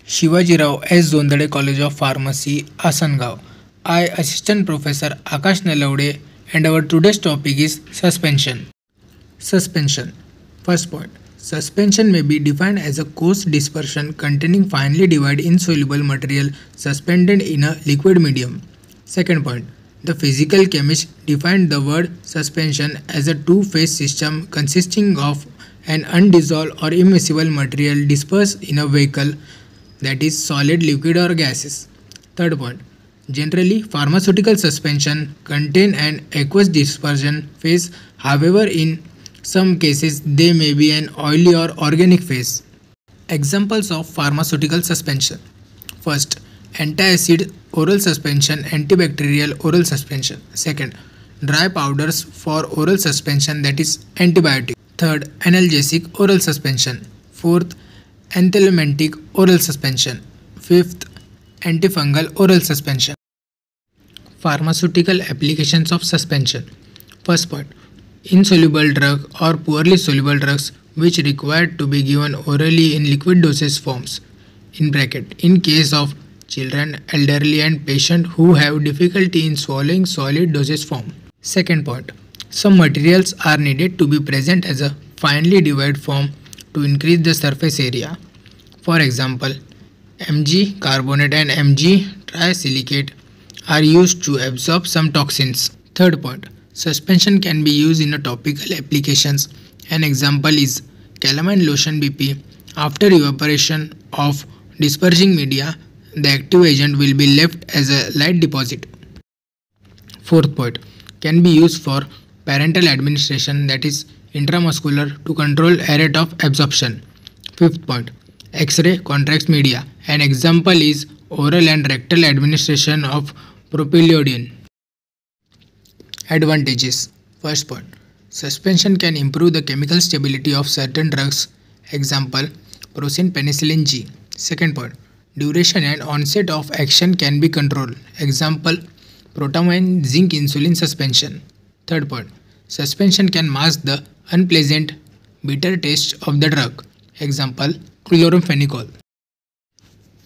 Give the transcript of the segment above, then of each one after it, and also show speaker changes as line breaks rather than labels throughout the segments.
Shivajirao S. Zondade College of Pharmacy, Asangaon. I, Assistant Professor Akash Nalawde, and our today's topic is suspension. Suspension. First point. Suspension may be defined as a coarse dispersion containing finely divided insoluble material suspended in a liquid medium. Second point. The physical chemist defined the word suspension as a two-phase system consisting of an undissolved or immiscible material dispersed in a vehicle, that is solid, liquid or gases. Third point. Generally, pharmaceutical suspension contain an aqueous dispersion phase. However, in some cases they may be an oily or organic phase. Examples of pharmaceutical suspension. First, antacid oral suspension, antibacterial oral suspension. Second, dry powders for oral suspension, that is antibiotic. Third, analgesic oral suspension. Fourth, anthelmintic oral suspension. Fifth, antifungal oral suspension. Pharmaceutical applications of suspension. First point, insoluble drug or poorly soluble drugs which required to be given orally in liquid dosage forms. In case of children, elderly and patient who have difficulty in swallowing solid dosage form. Second point, some materials are needed to be present as a finely divided form to increase the surface area. For example, Mg carbonate and Mg trisilicate are used to absorb some toxins. Third point, suspension can be used in a topical applications. An example is calamine lotion BP. After evaporation of dispersing media, the active agent will be left as a light deposit. Fourth point, can be used for parenteral administration, that is intramuscular, to control rate of absorption. Fifth point, X-ray contrast media. An example is oral and rectal administration of propylodine. Advantages. First point, suspension can improve the chemical stability of certain drugs. Example, Prosin penicillin G. Second point, duration and onset of action can be controlled. Example, protamine zinc insulin suspension. Third point, suspension can mask the unpleasant bitter taste of the drug. Example, chloramphenicol.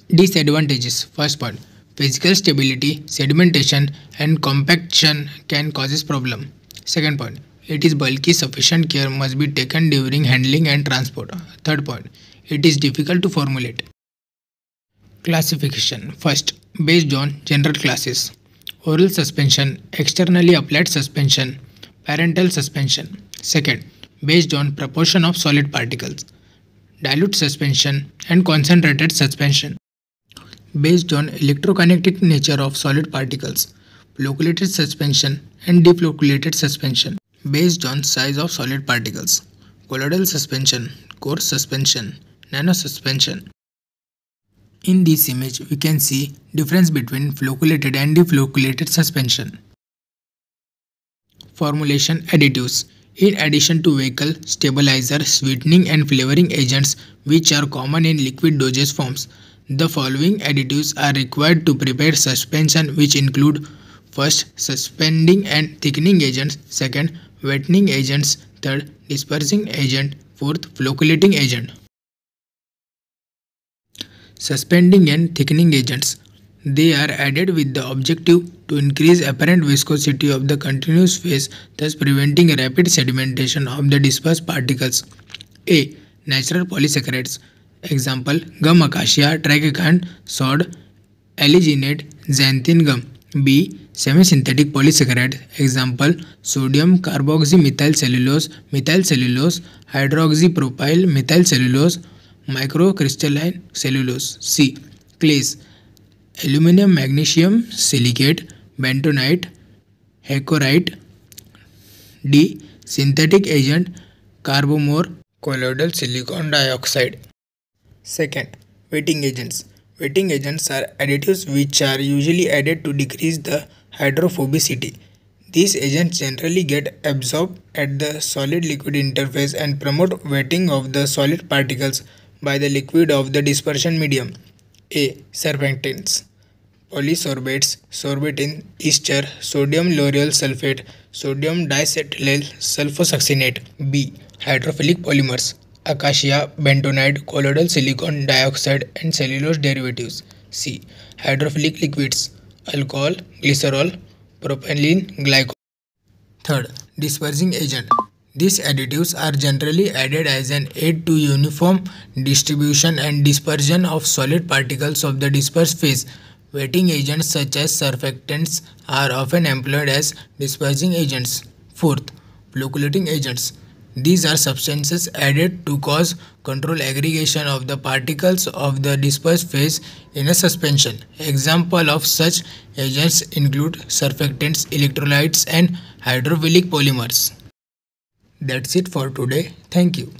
Disadvantages. First point, physical stability, sedimentation and compaction can cause problem. Second point, it is bulky, sufficient care must be taken during handling and transport. Third point, it is difficult to formulate. Classification. First, based on general classes. Oral suspension, externally applied suspension, parenteral suspension. Second, based on proportion of solid particles, dilute suspension and concentrated suspension. Based on electrokinetic nature of solid particles, flocculated suspension and deflocculated suspension. Based on size of solid particles, colloidal suspension, coarse suspension, nano suspension. In this image, we can see difference between flocculated and deflocculated suspension. Formulation additives. In addition to vehicle, stabilizer, sweetening and flavoring agents which are common in liquid dosage forms, the following additives are required to prepare suspension, which include: first, suspending and thickening agents. Second, wetting agents. Third, dispersing agent. Fourth, flocculating agent. Suspending and thickening agents. They are added with the objective to increase apparent viscosity of the continuous phase, thus preventing rapid sedimentation of the dispersed particles. A. Natural polysaccharides. Example, gum acacia, tragacanth, sod, alliginate, xanthan gum. B. Semi-synthetic polysaccharide. Example, sodium carboxymethyl cellulose, methyl cellulose, hydroxypropyl methyl cellulose, microcrystalline cellulose. C. Clays. Aluminum magnesium silicate, bentonite, hackorite. D. Synthetic agent, carbomore, colloidal silicon dioxide. Second, wetting agents. Wetting agents are additives which are usually added to decrease the hydrophobicity. These agents generally get absorbed at the solid-liquid interface and promote wetting of the solid particles by the liquid of the dispersion medium. A. Surfactants. Polysorbates, sorbitin, ester, sodium lauryl sulfate, sodium diacetyl sulfosuccinate. B. Hydrophilic polymers. acacia, bentonite, colloidal silicon dioxide and cellulose derivatives. C. Hydrophilic liquids, alcohol, glycerol, propylene glycol. Third, dispersing agent. These additives are generally added as an aid to uniform distribution and dispersion of solid particles of the dispersed phase. Wetting agents such as surfactants are often employed as dispersing agents. Fourth, flocculating agents. These are substances added to cause control aggregation of the particles of the dispersed phase in a suspension. Example of such agents include surfactants, electrolytes, and hydrophilic polymers. That's it for today. Thank you.